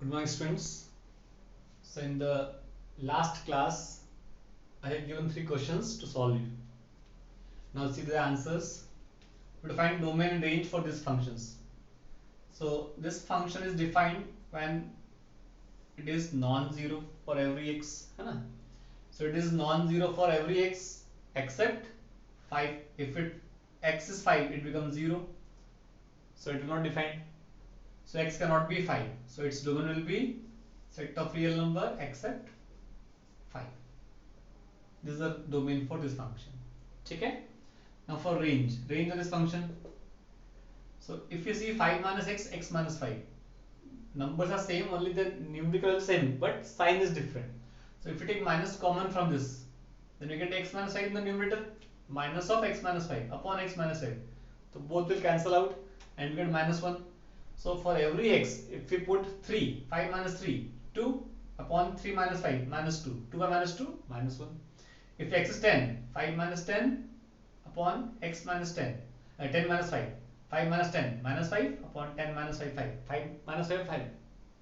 Good morning, students. So, in the last class, I have given three questions to solve it. Now, see the answers. We define domain and range for these functions. So, this function is defined when it is non-zero for every x. है ना? So, it is non-zero for every x except 5. If x is 5, it becomes 0. So, it will not define. So, x cannot be 5. So, its domain will be set of real number except 5. This is the domain for this function. Okay. Now for range of this function. So if you see 5 minus x, x minus 5, numbers are same, only the numerical is same, but sign is different. So if you take minus common from this, then we get x minus 5 in the numerator, minus of x minus 5 upon x minus 5. So both will cancel out and we get minus 1. So for every x, if we put 3, 5 minus 3, 2 upon 3 minus 5, minus 2, 2 by minus 2, minus 1. If x is 10, 5 minus 10 upon x minus 10, 10 minus 5, 5 minus 10, minus 5 upon 10 minus 5, 5, 5 minus 5, 5,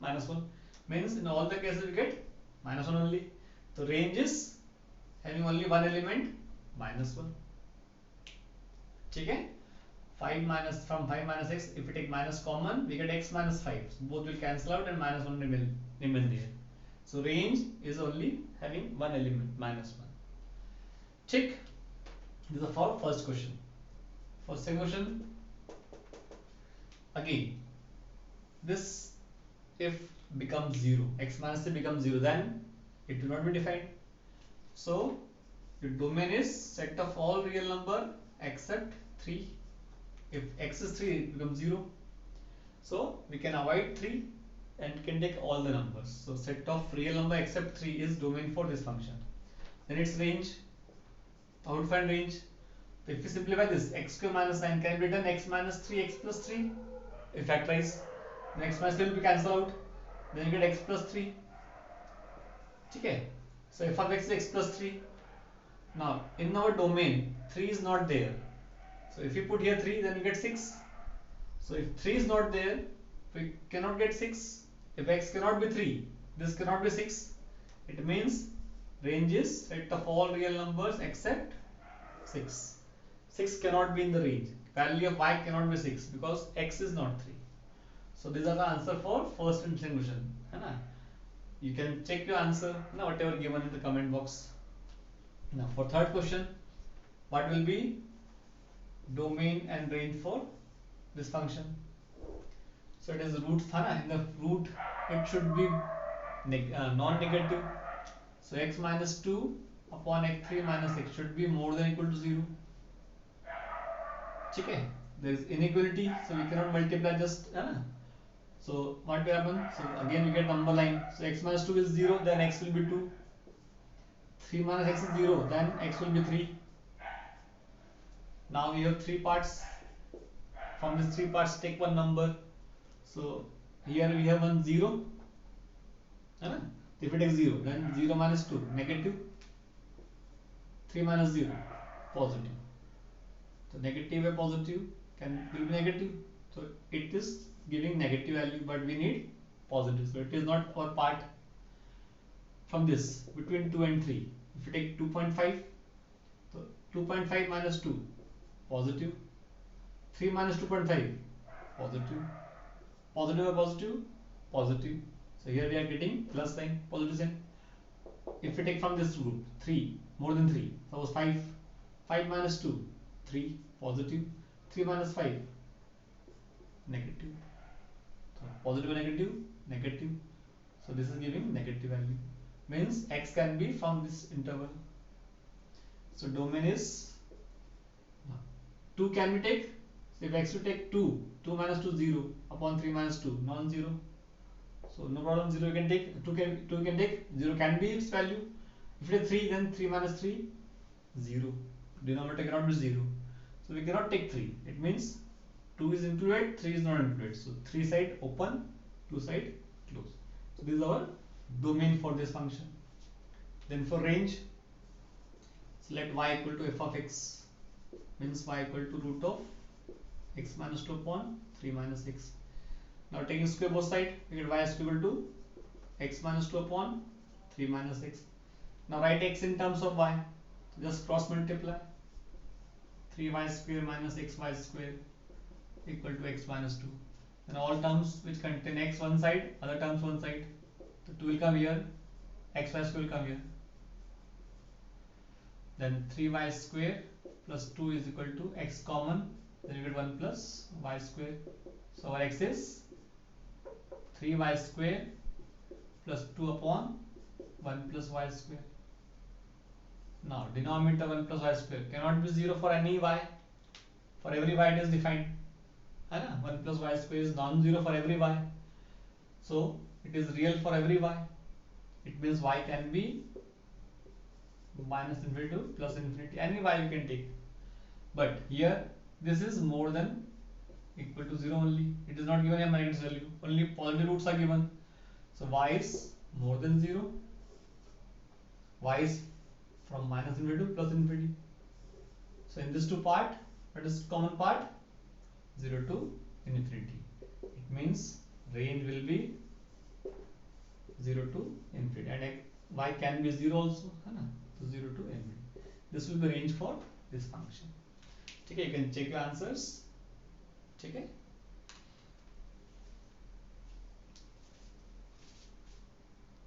minus 1. Means in all the cases we get minus 1 only. So range is having only one element, minus 1. Okay? 5 minus, from 5 minus x, if we take minus common, we get x minus 5. So both will cancel out and minus 1 remain there. So range is only having one element, minus 1. Check. This is for first question. For second question, again, this if becomes 0, x minus 3 becomes 0, then it will not be defined. So the domain is set of all real number except 3. If x is 3, it becomes 0. So we can avoid 3 and can take all the numbers. So set of real number except 3 is domain for this function. Then its range. How to find range? So if we simplify this, x square minus 9 can be written x minus 3 x plus 3. If factorize, then x minus 3 will be cancelled out. Then you get x plus 3. Okay. So f of x is x plus 3. Now in our domain 3 is not there. So if you put here 3, then you get 6. So if 3 is not there, we cannot get 6. If x cannot be 3, this cannot be 6. It means range is set of all real numbers except 6. 6 cannot be in the range. Value of y cannot be 6 because x is not 3. So these are the answer for first and second question. You can check your answer, whatever given in the comment box. Now for third question, what will be domain and range for this function? So it is root. In the root it should be non-negative. So x minus 2 upon x3 minus x should be more than equal to 0. Okay, there is inequality, so we cannot multiply just. So what will happen? So again we get number line. So x minus 2 is 0, then x will be 2. 3 minus x is 0, then x will be 3. Now we have three parts. From these three parts, take one number. So here we have one 0. If it is 0, then 0 minus 2, negative. 3 minus 0, positive. So negative and positive will be negative. So it is giving negative value, but we need positive. So it is not our part. From this, between 2 and 3, if you take 2.5, so 2.5 minus 2, positive. 3 minus 2.5, positive. Positive or positive? Positive. So here we are getting plus sign, positive sign. If we take from this root, 3, more than 3, suppose 5. 5 minus 2, 3, positive. 3 minus 5, negative. So positive or negative? Negative. So this is giving negative value. Means x can be from this interval. So domain is 2 can we take? So if x will take 2, 2 minus 2 0 upon 3 minus 2 non-zero. So no problem, 0 you can take, 2 can take, 0 can be its value. If it is 3, then 3 minus 3, 0. Denominator cannot be 0. So we cannot take 3. It means 2 is included, 3 is not included. So 3 side open, 2 side close. So this is our domain for this function. Then for range, select y equal to f of x, means y equal to root of x minus 2 upon 3 minus x. Now taking square both side, we get y is equal to x minus 2 upon 3 minus x. Now write x in terms of y. Just cross multiply. 3y square minus xy square equal to x minus 2. And all terms which contain x one side, other terms one side. So 2 will come here, xy square will come here. Then 3y square plus 2 is equal to x common, then you get 1 plus y square. So our x is 3y square plus 2 upon 1 plus y square. Now denominator 1 plus y square cannot be 0 for any y. For every y it is defined. 1 plus y square is non-zero for every y. So it is real for every y. It means y can be minus infinity to plus infinity. Any y you can take. But here this is more than equal to 0 only. It is not given a minus value. Only positive roots are given. So y is more than 0. Y is from minus infinity to plus infinity. So in this two part, what is common part? 0 to infinity. It means range will be 0 to infinity, and y can be 0 also. So 0 to infinity. This will be range for this function. Okay, you can check your answers. Okay.